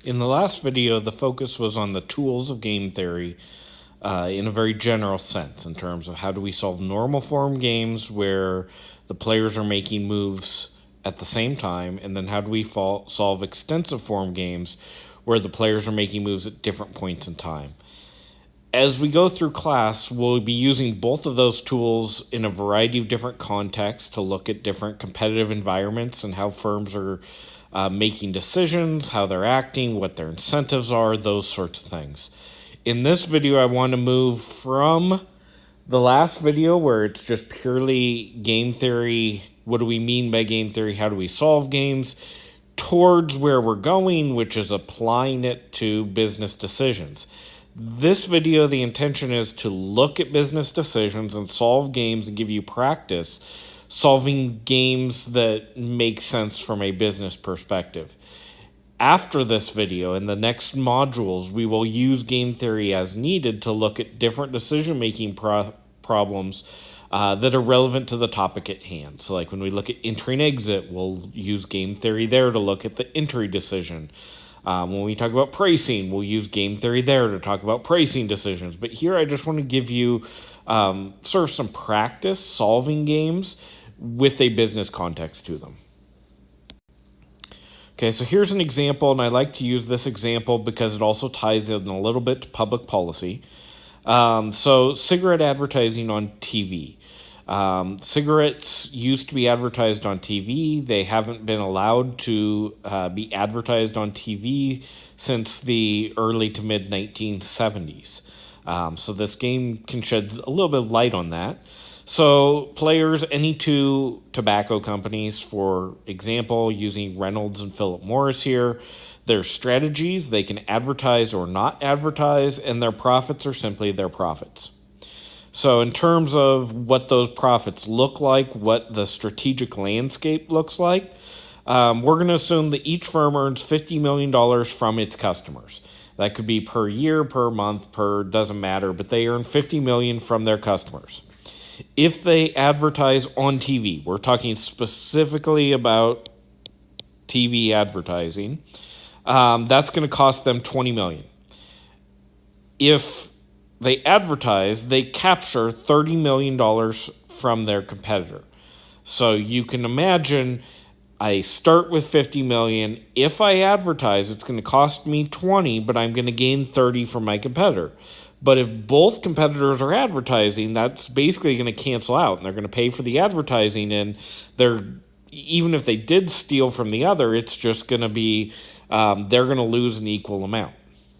In the last video, the focus was on the tools of game theory in a very general sense, in terms of how do we solve normal form games where the players are making moves at the same time, and then how do we solve extensive form games where the players are making moves at different points in time. As we go through class, we'll be using both of those tools in a variety of different contexts to look at different competitive environments and how firms are making decisions, how they're acting, what their incentives are, those sorts of things. In this video, I want to move from the last video where it's just purely game theory, what do we mean by game theory, how do we solve games, towards where we're going, which is applying it to business decisions. This video, the intention is to look at business decisions and solve games and give you practice solving games that make sense from a business perspective. After this video, in the next modules, we will use game theory as needed to look at different decision-making problems that are relevant to the topic at hand. So like when we look at entry and exit, we'll use game theory there to look at the entry decision. When we talk about pricing, we'll use game theory there to talk about pricing decisions. But here I just want to give you sort of some practice solving games with a business context to them. Okay, so here's an example, and I like to use this example because it also ties in a little bit to public policy. So cigarette advertising on TV. Cigarettes used to be advertised on TV. They haven't been allowed to be advertised on TV since the early to mid 1970s. So this game can shed a little bit of light on that. So players, any two tobacco companies, for example, using Reynolds and Philip Morris here, their strategies, they can advertise or not advertise, and their profits are simply their profits. So in terms of what those profits look like, what the strategic landscape looks like, we're going to assume that each firm earns $50 million from its customers. That could be per year, per month, doesn't matter, but they earn $50 million from their customers. If they advertise on TV, we're talking specifically about TV advertising, that's going to cost them $20 million. If they advertise, they capture $30 million from their competitor. So you can imagine I start with $50 million. If I advertise, it's going to cost me $20, but I'm going to gain $30 from my competitor. But if both competitors are advertising, that's basically going to cancel out, and they're going to pay for the advertising, and even if they did steal from the other, it's just going to be they're going to lose an equal amount.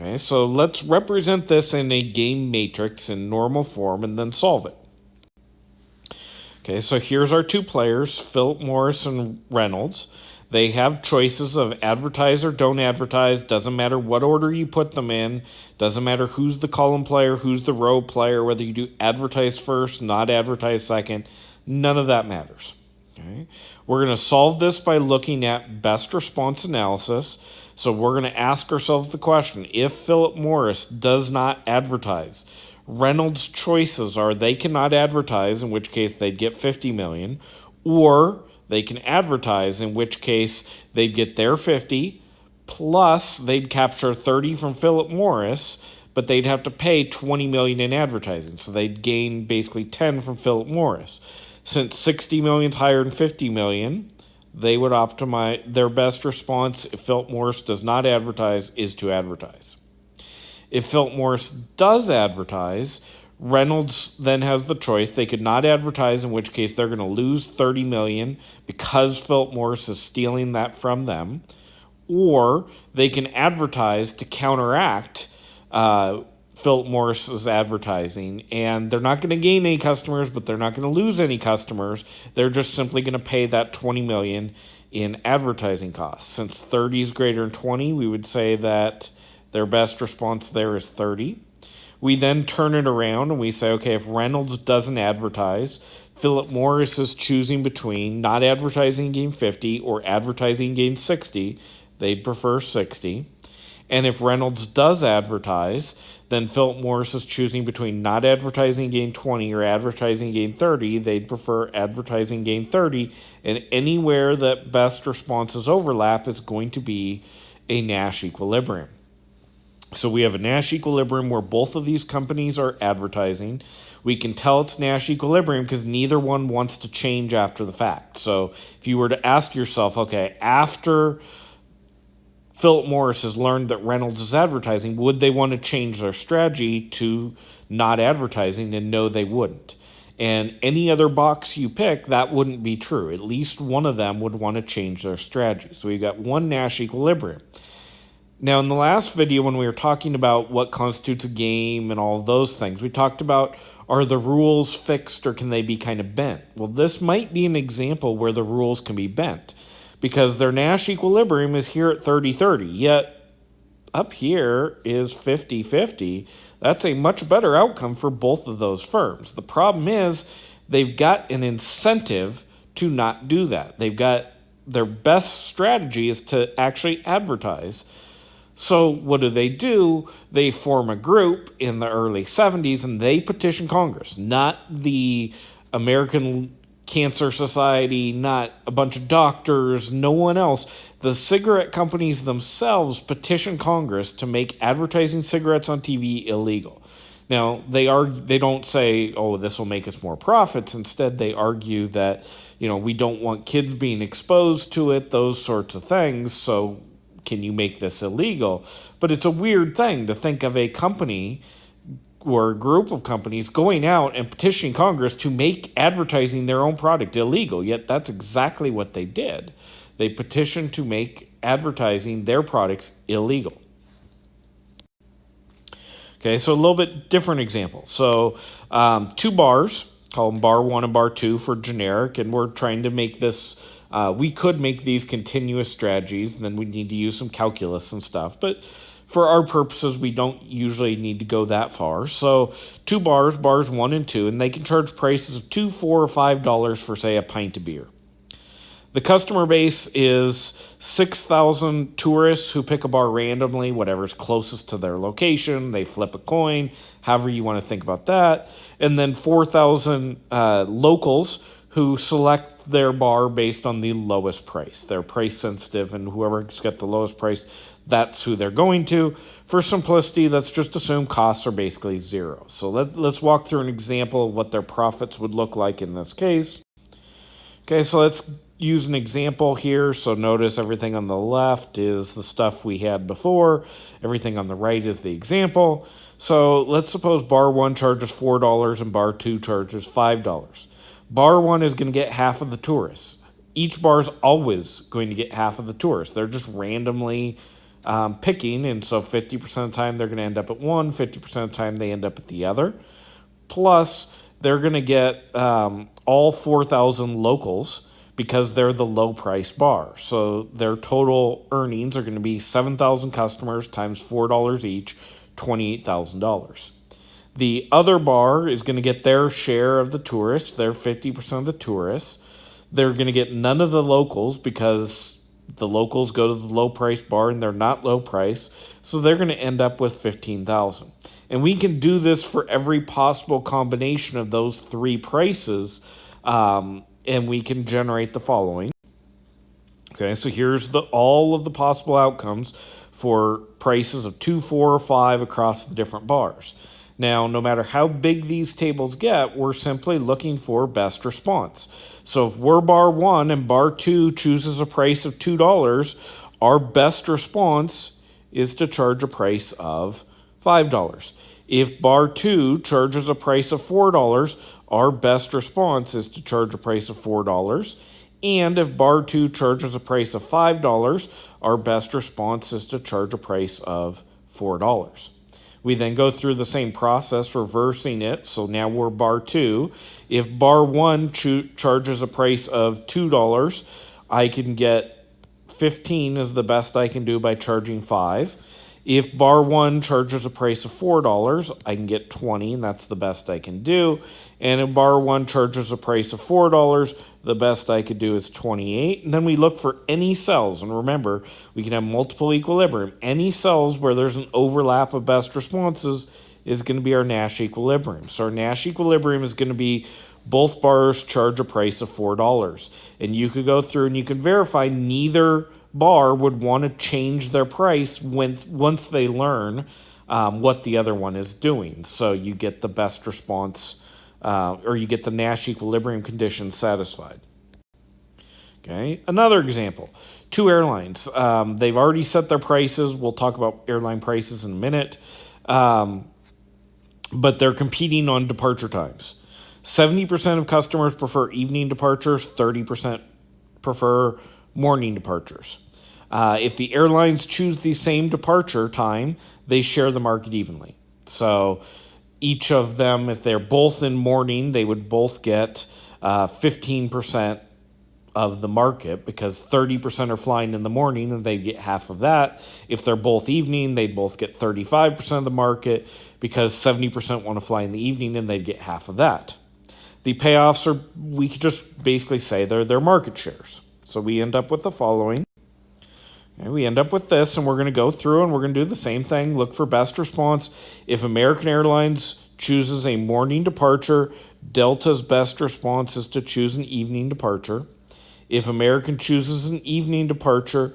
Okay, so let's represent this in a game matrix in normal form and then solve it. Okay, so here's our two players, Philip Morris and Reynolds. They have choices of advertise or don't advertise. Doesn't matter what order you put them in. Doesn't matter who's the column player, who's the row player, whether you do advertise first, not advertise second. None of that matters. Okay. We're going to solve this by looking at best response analysis. So we're going to ask ourselves the question, if Philip Morris does not advertise, Reynolds' choices are they cannot advertise, in which case they'd get $50 million, or they can advertise, in which case they'd get their 50, plus they'd capture 30 from Philip Morris, but they'd have to pay $20 million in advertising. So they'd gain basically 10 from Philip Morris. Since $60 million is higher than $50 million, they would optimize their best response if Philip Morris does not advertise is to advertise. If Philip Morris does advertise, Reynolds then has the choice. They could not advertise, in which case they're going to lose $30 million because Philip Morris is stealing that from them, or they can advertise to counteract Philip Morris's advertising, and they're not going to gain any customers, but they're not going to lose any customers. They're just simply going to pay that $20 million in advertising costs. Since 30 is greater than 20, we would say that their best response there is 30. We then turn it around and we say, okay, if Reynolds doesn't advertise, Philip Morris is choosing between not advertising and gain 50 or advertising and gain 60. They'd prefer 60. And if Reynolds does advertise, then Philip Morris is choosing between not advertising and gain 20 or advertising and gain 30. They'd prefer advertising and gain 30. And anywhere that best responses overlap is going to be a Nash equilibrium. So we have a Nash equilibrium where both of these companies are advertising. We can tell it's Nash equilibrium because neither one wants to change after the fact. So if you were to ask yourself, okay, after Philip Morris has learned that Reynolds is advertising, would they want to change their strategy to not advertising? And no, they wouldn't. And any other box you pick, that wouldn't be true. At least one of them would want to change their strategy. So we've got one Nash equilibrium. Now, in the last video, when we were talking about what constitutes a game and all of those things, we talked about, are the rules fixed or can they be kind of bent? Well, this might be an example where the rules can be bent because their Nash equilibrium is here at 30-30, yet up here is 50-50. That's a much better outcome for both of those firms. The problem is they've got an incentive to not do that. They've got their best strategy is to actually advertise. So what do? They form a group in the early 70s and they petition Congress, not the American Cancer Society, not a bunch of doctors, no one else. The cigarette companies themselves petition Congress to make advertising cigarettes on TV illegal. Now, they don't say, oh, this will make us more profits. Instead, they argue that, we don't want kids being exposed to it, those sorts of things, so can you make this illegal? But it's a weird thing to think of a company or a group of companies going out and petitioning Congress to make advertising their own product illegal, yet that's exactly what they did. They petitioned to make advertising their products illegal. Okay, so a little bit different example. So two bars, call them bar 1 and bar 2 for generic, and we're trying to make this, we could make these continuous strategies, and then we need to use some calculus and stuff, but for our purposes, we don't usually need to go that far. So two bars 1 and 2, and they can charge prices of $2, $4, or $5 for, say, a pint of beer. The customer base is 6,000 tourists who pick a bar randomly, whatever's closest to their location. They flip a coin, however you want to think about that. And then 4,000 locals who select their bar based on the lowest price. They're price sensitive, and whoever's got the lowest price, that's who they're going to. For simplicity, let's just assume costs are basically zero. So let's walk through an example of what their profits would look like in this case. Okay, so let's use an example here. So notice everything on the left is the stuff we had before. Everything on the right is the example. So let's suppose bar 1 charges $4 and bar 2 charges $5. Bar 1 is going to get half of the tourists. Each bar is always going to get half of the tourists. They're just randomly picking, and so 50% of the time they're going to end up at one, 50% of the time they end up at the other. Plus, they're going to get all 4,000 locals because they're the low-price bar. So their total earnings are going to be 7,000 customers times $4 each, $28,000. The other bar is going to get their share of the tourists. They're 50% of the tourists. They're going to get none of the locals because the locals go to the low-price bar and they're not low-price. So they're going to end up with 15,000. And we can do this for every possible combination of those three prices, and we can generate the following. Okay, so here's all of the possible outcomes for prices of 2, 4, or 5 across the different bars. Now, no matter how big these tables get, we're simply looking for best response. So if we're bar 1 and bar 2 chooses a price of $2, our best response is to charge a price of $5. If bar 2 charges a price of $4, our best response is to charge a price of $4. And if bar 2 charges a price of $5, our best response is to charge a price of $4. We then go through the same process, reversing it. So now we're bar 2. If bar 1 charges a price of $2, I can get 15 is the best I can do by charging 5. If bar 1 charges a price of $4, I can get 20, and that's the best I can do. And if bar 1 charges a price of $4, the best I could do is 28. And then we look for any cells. And remember, we can have multiple equilibrium. Any cells where there's an overlap of best responses is going to be our Nash equilibrium. So our Nash equilibrium is going to be both bars charge a price of $4. And you could go through and you can verify neither bar would want to change their price once they learn what the other one is doing. So you get the best response, or you get the Nash equilibrium conditions satisfied. Okay, another example. Two airlines. They've already set their prices. We'll talk about airline prices in a minute. But they're competing on departure times. 70% of customers prefer evening departures, 30% prefer morning departures. If the airlines choose the same departure time, they share the market evenly. So each of them, if they're both in morning, they would both get 15% of the market, because 30% are flying in the morning and they get half of that. If they're both evening, they'd both get 35% of the market, because 70% want to fly in the evening and they'd get half of that. The payoffs are, we could just basically say they're their market shares. So we end up with the following. Okay, we end up with this, and we're going to go through and we're going to do the same thing. Look for best response. If American Airlines chooses a morning departure, Delta's best response is to choose an evening departure. If American chooses an evening departure,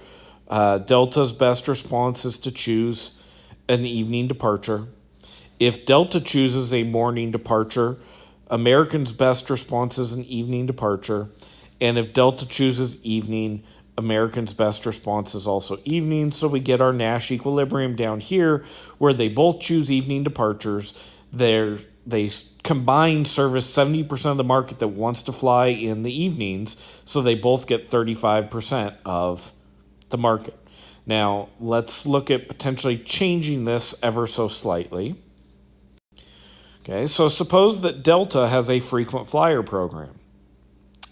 Delta's best response is to choose an evening departure. If Delta chooses a morning departure, American's best response is an evening departure. And if Delta chooses evening, American's best response is also evening. So we get our Nash equilibrium down here, where they both choose evening departures. They combined service 70% of the market that wants to fly in the evenings, so they both get 35% of the market. Now, let's look at potentially changing this ever so slightly. Okay, so suppose that Delta has a frequent flyer program.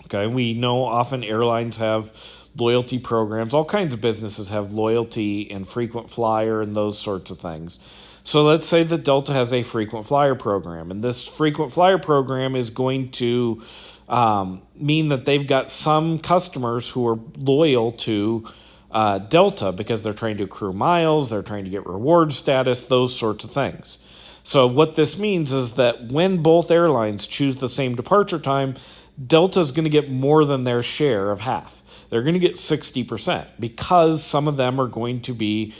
Okay, we know often airlines have loyalty programs. All kinds of businesses have loyalty and frequent flyer and those sorts of things. So let's say that Delta has a frequent flyer program, and this frequent flyer program is going to mean that they've got some customers who are loyal to Delta because they're trying to accrue miles, they're trying to get reward status, those sorts of things. So what this means is that when both airlines choose the same departure time, Delta is going to get more than their share of half. They're going to get 60%, because some of them are going to be,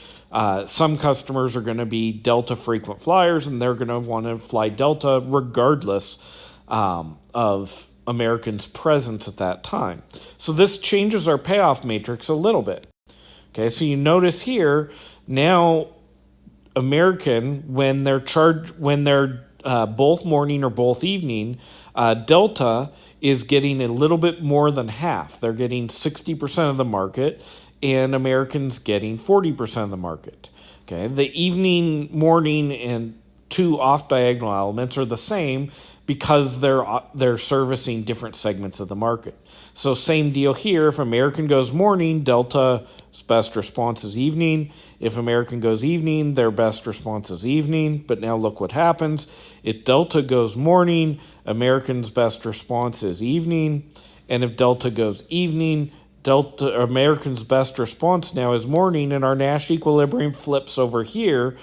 some customers are going to be Delta frequent flyers, and they're going to want to fly Delta regardless of American's presence at that time. So this changes our payoff matrix a little bit. Okay, so you notice here, now American, when they're both morning or both evening, Delta is getting a little bit more than half. They're getting 60% of the market, and American's getting 40% of the market. Okay, the evening, morning, and two off-diagonal elements are the same because they're servicing different segments of the market. So same deal here. If American goes morning, Delta's best response is evening. If American goes evening, their best response is evening. But now look what happens. If Delta goes morning, American's best response is evening. And if Delta goes evening, American's best response now is morning, and our Nash equilibrium flips over here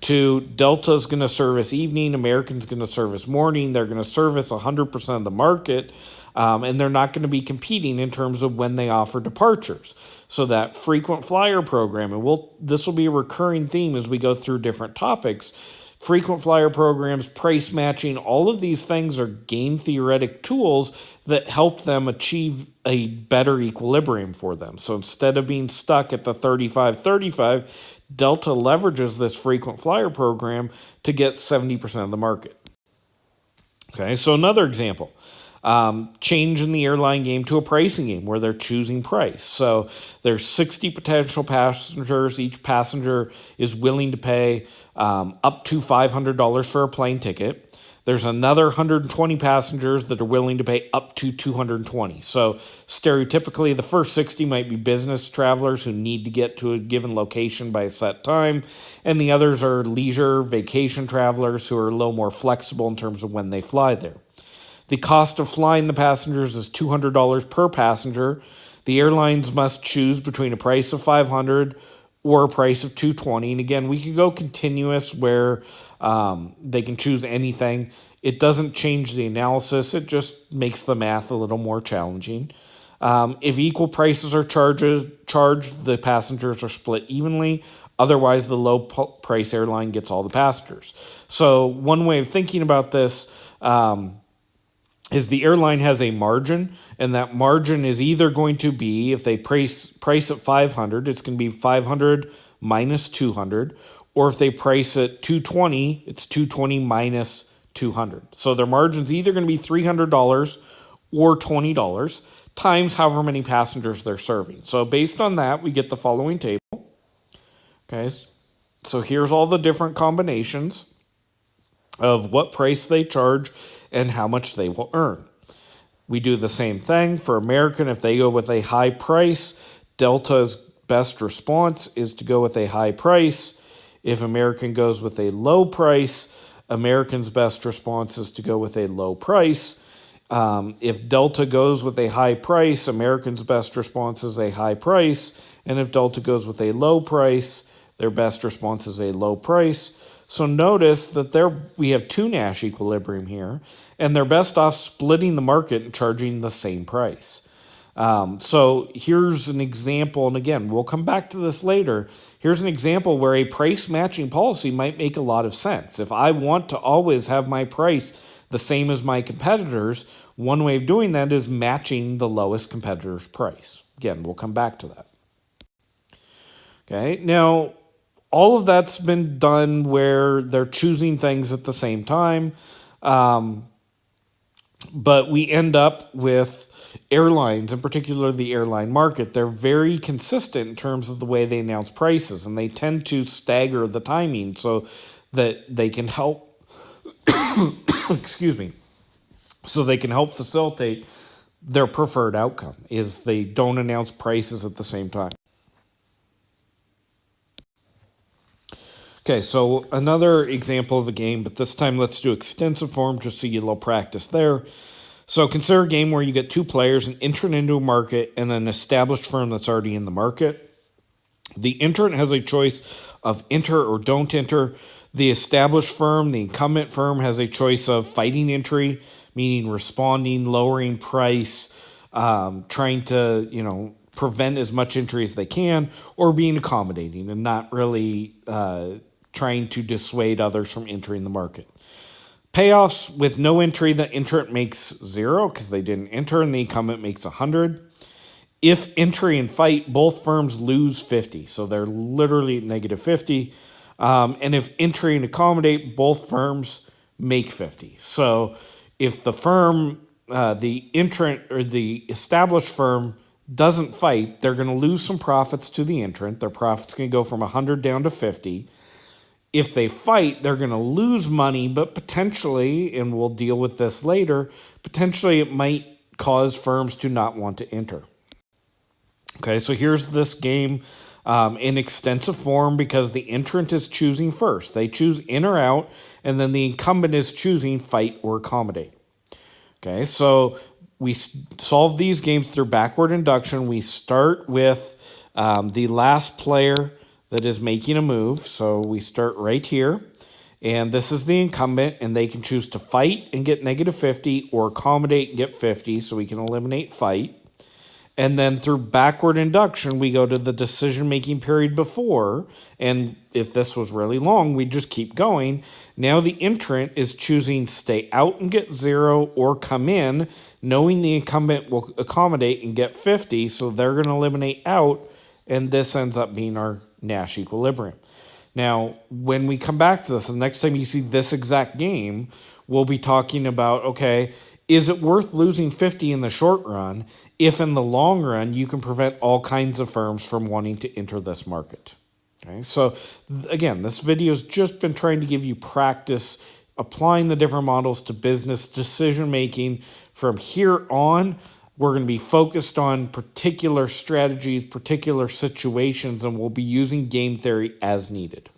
to Delta's going to service evening, American's going to service morning. They're going to service 100% of the market, and they're not going to be competing in terms of when they offer departures. So that frequent flyer program, and this will be a recurring theme as we go through different topics. Frequent flyer programs, price matching, all of these things are game theoretic tools that help them achieve a better equilibrium for them. So instead of being stuck at the 35-35, Delta leverages this frequent flyer program to get 70% of the market. Okay, so another example. Change in the airline game to a pricing game where they're choosing price. So there's 60 potential passengers. Each passenger is willing to pay up to $500 for a plane ticket. There's another 120 passengers that are willing to pay up to $220. So stereotypically, the first 60 might be business travelers who need to get to a given location by a set time, and the others are leisure, vacation travelers who are a little more flexible in terms of when they fly there. The cost of flying the passengers is $200 per passenger. The airlines must choose between a price of $500 or a price of $220. And again, we could go continuous where they can choose anything. It doesn't change the analysis. It just makes the math a little more challenging. If equal prices are charged, the passengers are split evenly. Otherwise, the low price airline gets all the passengers. So one way of thinking about this is the airline has a margin, and that margin is either going to be, if they price at 500, it's going to be 500 minus 200, or if they price at 220, it's 220 minus 200. So their margin's either going to be $300 or $20 times however many passengers they're serving. So based on that, we get the following table. Okay, so here's all the different combinations of what price they charge and how much they will earn. We do the same thing for American. If they go with a high price, Delta's best response is to go with a high price. If American goes with a low price, American's best response is to go with a low price. If Delta goes with a high price, American's best response is a high price. And if Delta goes with a low price, their best response is a low price. So notice that we have two Nash equilibrium here, and they're best off splitting the market and charging the same price. So here's an example, and again, we'll come back to this later. Here's an example where a price matching policy might make a lot of sense. If I want to always have my price the same as my competitors, one way of doing that is matching the lowest competitor's price. Again, we'll come back to that. Okay, now all of that's been done where they're choosing things at the same time. But we end up with airlines, in particular the airline market. They're very consistent in terms of the way they announce prices, and they tend to stagger the timing so that they can help, excuse me, so they can help facilitate their preferred outcome, is they don't announce prices at the same time. Okay, so another example of a game, but this time let's do extensive form just so you get a little practice there. So consider a game where you get two players, an entrant into a market, and an established firm that's already in the market. The entrant has a choice of enter or don't enter. The established firm, the incumbent firm, has a choice of fighting entry, meaning responding, lowering price, trying to, prevent as much entry as they can, or being accommodating and not really trying to dissuade others from entering the market. Payoffs with no entry, the entrant makes 0 because they didn't enter, and the incumbent makes 100. If entry and fight, both firms lose 50, so they're literally at negative 50. And if entry and accommodate, both firms make 50. So if the firm, the entrant or the established firm doesn't fight, they're going to lose some profits to the entrant. Their profits going to go from 100 down to 50. If they fight, they're going to lose money, but potentially, and we'll deal with this later, potentially it might cause firms to not want to enter. Okay, so here's this game in extensive form because the entrant is choosing first. They choose in or out, and then the incumbent is choosing fight or accommodate. Okay, so we solve these games through backward induction. We start with the last player that is making a move. So we start right here, and this is the incumbent, and they can choose to fight and get negative 50 or accommodate and get 50, so we can eliminate fight. And then through backward induction, we go to the decision-making period before, and if this was really long, we'd just keep going. Now the entrant is choosing stay out and get 0 or come in, knowing the incumbent will accommodate and get 50, so they're going to eliminate out, and this ends up being our Nash equilibrium. Now, when we come back to this, the next time you see this exact game, we'll be talking about, okay, is it worth losing 50 in the short run if in the long run you can prevent all kinds of firms from wanting to enter this market? Okay, so again, this video has just been trying to give you practice applying the different models to business decision making. From here on, we're going to be focused on particular strategies, particular situations, and we'll be using game theory as needed.